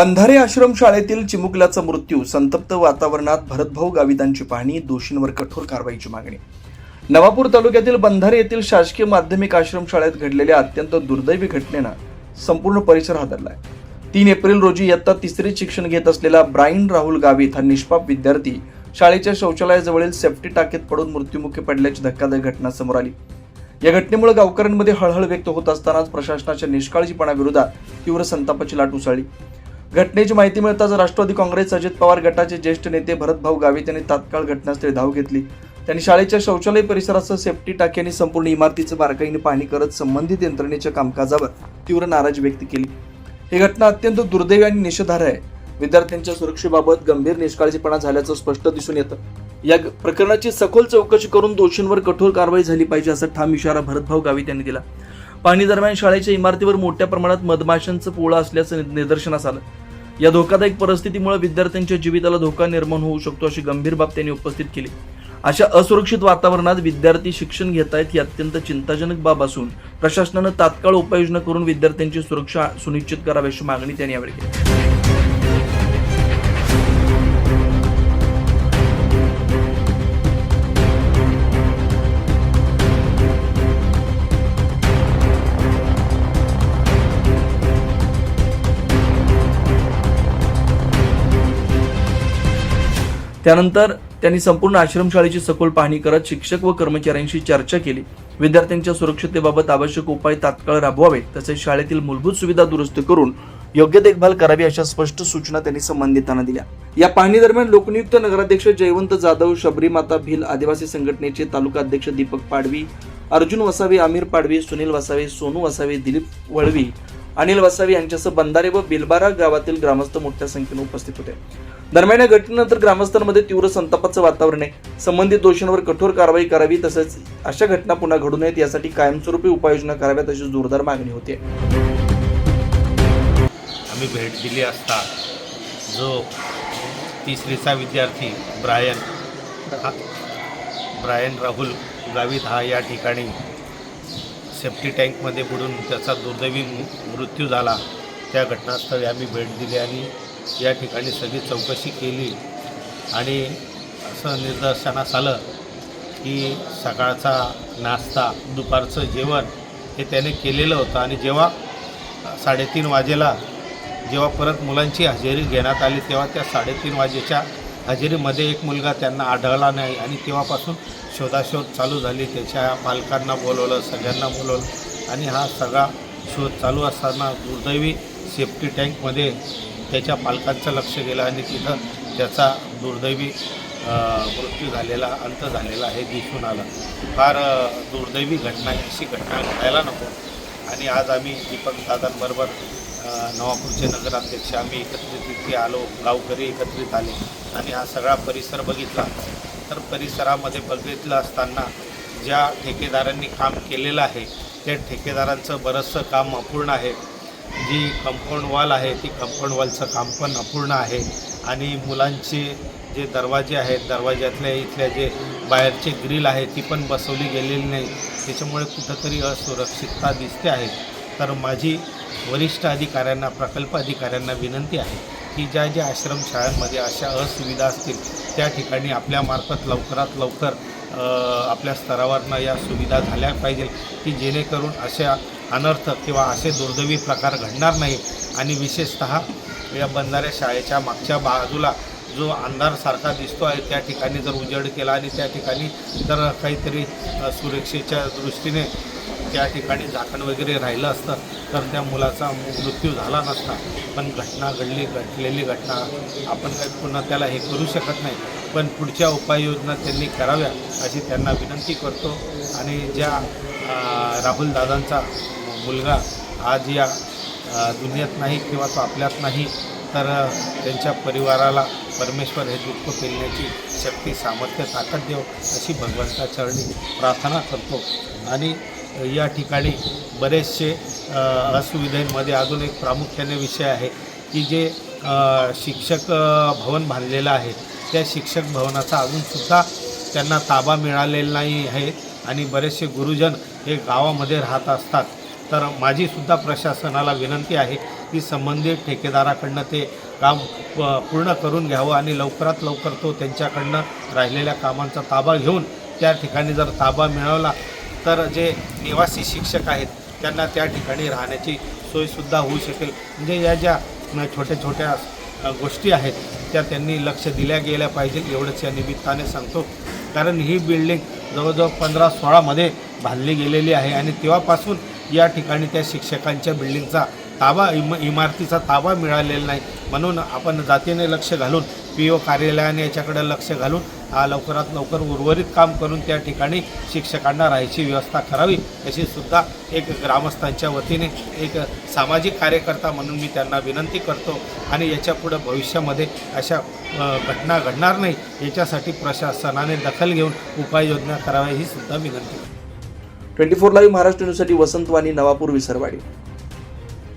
बंधारे आश्रम शाळेतील चिमुकल्याचा मृत्यू, संतप्त वातावरणात भरतभाऊ गावितांची पाहणी, दोषींवर कठोर कारवाईची मागणी. नवापूर तालुक्यातील बंधारे येथील शासकीय माध्यमिक आश्रम शाळेत घडलेल्या अत्यंत दुर्दैवी घटनेनं संपूर्ण परिसर हादरलाय. 3 एप्रिल रोजी इयत्ता 3रीत शिक्षण घेत असलेला ब्रायन राहुल गावित हा निष्पाप विद्यार्थी शाळेच्या शौचालयाजवळील सेफ्टी टाकीत पडून मृत्युमुखी पडल्याची धक्कादायक घटना समोर आली. या घटनेमुळे गावकऱ्यांमध्ये हळहळ व्यक्त होत असतानाच प्रशासनाच्या निष्काळजीपणाविरोधात तीव्र संतापाची लाट उसळली. घटनेची माहिती मिळताच राष्ट्रवादी काँग्रेस अजित पवार गटाचे ज्येष्ठ नेते भरतभाऊ गावित यांनी तात्काळ घटनास्थळी धाव घेतली. त्यांनी शाळेच्या शौचालय परिसरासह सेफ्टी टाकी आणि संपूर्ण इमारतीचं बारकाईने पाहणी करत संबंधित यंत्रणेच्या कामकाजावर तीव्र नाराजी व्यक्त केली. ही घटना अत्यंत दुर्दैवी आणि निषेधार्ह आहे. विद्यार्थ्यांच्या सुरक्षेबाबत गंभीर निष्काळजीपणा झाल्याचं स्पष्ट दिसून येतं. या प्रकरणाची सखोल चौकशी करून दोषींवर कठोर कारवाई झाली पाहिजे, असा ठाम इशारा भरतभाऊ गावित यांनी दिला. पाहणी दरम्यान शाळेच्या इमारतीवर मोठ्या प्रमाणात मधमाशांचं पोळं असल्याचं निदर्शनास आलं. या धोकादायक परिस्थितीमुळे विद्यार्थ्यांच्या जीविताला धोका निर्माण होऊ शकतो, अशी गंभीर बाब त्यांनी उपस्थित केली. अशा असुरक्षित वातावरणात विद्यार्थी शिक्षण घेत आहेत ही अत्यंत चिंताजनक बाब असून प्रशासनानं तात्काळ उपाययोजना करून विद्यार्थ्यांची सुरक्षा सुनिश्चित करावी, अशी मागणी त्यांनी यावेळी केली. त्यानंतर त्यांनी संपूर्ण आश्रमशाळेची सखोल पाहणी करत शिक्षक व कर्मचाऱ्यांशी चर्चा केली. विद्यार्थ्यांच्या सुरक्षिततेबाबत आवश्यक उपाय तात्काळ राबवावेत, तसेच शाळेतील मूलभूत सुविधा दुरुस्त करून योग्य देखभाल करावी, अशा स्पष्ट सूचना त्यांनी संबंधितांना दिल्या. या पाहणी दरम्यान लोकनियुक्त नगराध्यक्ष जयवंत जाधव, शबरी माता भिल आदिवासी संघटनेचे तालुका अध्यक्ष दीपक पाडवी, अर्जुन वसावे, आमिर पाडवी, सुनील वसावे, सोनू वसावे, दिलीप वळवी, अनिल वसावे यांच्यासह बंधारे व बिलबारा गावातील ग्रामस्थ मोठ्या संख्येने उपस्थित होते. दरम्यान या घटनेनंतर ग्रामस्थांमध्ये तीव्र संतापाचं वातावरण आहे. संबंधित दोषींवर कठोर कारवाई करावी, तसेच अशा घटना पुन्हा घडू नयेत यासाठी कायमस्वरूपी उपाययोजना कराव्यात, अशी जोरदार मागणी होते. आम्ही भेट दिली असता जो 3रीचा विद्यार्थी ब्रायन राहुल गावित हा या ठिकाणी सेफ्टी टँकमध्ये बुडून त्याचा दुर्दैवी मृत्यू झाला, त्या घटनास्थळी आम्ही भेट दिली आणि या ठिकाणी सगळी चौकशी केली. आणि असं निदर्शनास आलं की सकाळचा नाश्ता, दुपारचं जेवण हे त्याने केलेलं होतं. आणि जेव्हा 3:30 वाजेला जेव्हा परत मुलांची हजेरी घेण्यात आली, तेव्हा त्या 3:30 वाजेच्या हजेरीमध्ये एक मुलगा त्यांना आढळला नाही. आणि तेव्हापासून शोधाशोध चालू झाली. त्याच्या पालकांना बोलवलं, सगळ्यांना बोलवलं आणि हा सगळा शोध चालू असताना दुर्दैवी सेफ्टी टँकमध्ये त्याच्या पालकांचं लक्ष गेलं आणि तिथं त्याचा दुर्दैवी मृत्यू झालेला, अंत झालेला हे दिसून आलं. फार दुर्दैवी घटना, अशी घटना घडायला नको. आणि आज आम्ही दीपक दादांबरोबर नवापूरचे नगराध्यक्ष आम्ही एकत्रित इथे आलो, गावकरी एकत्रित आले आणि हा सगळा परिसर बघितला. तर परिसरामध्ये बघितलं असताना ज्या ठेकेदारांनी काम केलेलं आहे त्या ठेकेदारांचं बरंचसं काम अपूर्ण आहे. जी कंपाऊंड वॉल आहे ती कंपाऊंड वॉलचं काम पण अपूर्ण आहे. आणि मुलांचे जे दरवाजे आहेत, दरवाज्यातल्या इथल्या जे बाहेरचे ग्रिल आहे ती पण बसवली गेलेली नाही. त्याच्यामुळे कुठंतरी असुरक्षितता दिसते आहे. तर माझी वरिष्ठ अधिकाऱ्यांना, प्रकल्प अधिकाऱ्यांना विनंती आहे की ज्या ज्या आश्रमशाळांमध्ये अशा असुविधा असतील त्या ठिकाणी आपल्यामार्फत लवकरात लवकर आपल्या स्तरावरनं या सुविधा झाल्या पाहिजे, की जेणेकरून अशा अनर्थ किंवा असे दुर्दैवी प्रकार घडणार नाही. आणि विशेषतः या बंधारे शाळेच्या मागच्या बाजूला जो अंधारसारखा दिसतो आहे त्या ठिकाणी जर उजेड केला आणि त्या ठिकाणी जर काहीतरी सुरक्षेच्या दृष्टीने त्या ठिकाणी झाकण वगैरे राहिलं असतं तर त्या मुलाचा मृत्यू झाला नसता. पण घडलेली घटना आपण काही पुन्हा त्याला हे करू शकत नाही. पण पुढच्या उपाययोजना त्यांनी कराव्या अशी त्यांना विनंती करतो. आणि ज्या राहुल दादांचा मुलगा आज या दुनियेत नाही किंवा तो आपल्यात नाही, तर त्यांच्या परिवाराला परमेश्वर हे दुःख पेलण्याची शक्ती, सामर्थ्य, ताकद देव अशी भगवंताचरणी प्रार्थना करतो. आणि या ठिकाणी बरेचसे असुविधांमध्ये अजून एक प्रामुख्याने विषय आहे की जे शिक्षक भवन बांधलेलं आहे त्या शिक्षक भवनाचा अजूनसुद्धा त्यांना ताबा मिळालेला नाही आहे. आणि बरेचसे गुरुजन हे गावामध्ये राहत असतात. तर माझीसुद्धा प्रशासनाला विनंती आहे की संबंधित ठेकेदाराकडनं ते काम पूर्ण करून घ्यावं आणि लवकरात लवकर तो त्यांच्याकडनं राहिलेल्या कामांचा ताबा घेऊन त्या ठिकाणी जर ताबा मिळवला तर जे निवासी शिक्षक आहेत त्यांना त्या ठिकाणी राहण्याची सोयसुद्धा होऊ शकेल. म्हणजे या ज्या छोट्या छोट्या गोष्टी आहेत त्या त्यांनी लक्ष दिल्या गेल्या पाहिजे एवढंच या निमित्ताने सांगतो. कारण ही बिल्डिंग जवळजवळ 15-16मध्ये बांधली गेलेली आहे आणि तेव्हापासून या ठिकाणी त्या शिक्षकांच्या बिल्डिंगचा ताबा इमारतीचा ताबा मिळालेला नाही. म्हणून आपण जातीने लक्ष घालून PO कार्यालयाने याच्याकडे लक्ष घालून लवकरात लवकर उर्वरित काम करून त्या ठिकाणी शिक्षकांना राहायची व्यवस्था करावी अशी सुद्धा एक ग्रामस्थांच्या वतीने एक सामाजिक कार्यकर्ता म्हणून मी त्यांना विनंती करतो. आणि याच्यापुढं भविष्यामध्ये अशा घटना घडणार नाही याच्यासाठी प्रशासनाने दखल घेऊन उपाययोजना कराव्या ही सुद्धा विनंती. 24 लाईव्ह महाराष्ट्र न्यूजसाठी वसंत वाणी, नवापूर, विसरवाडी.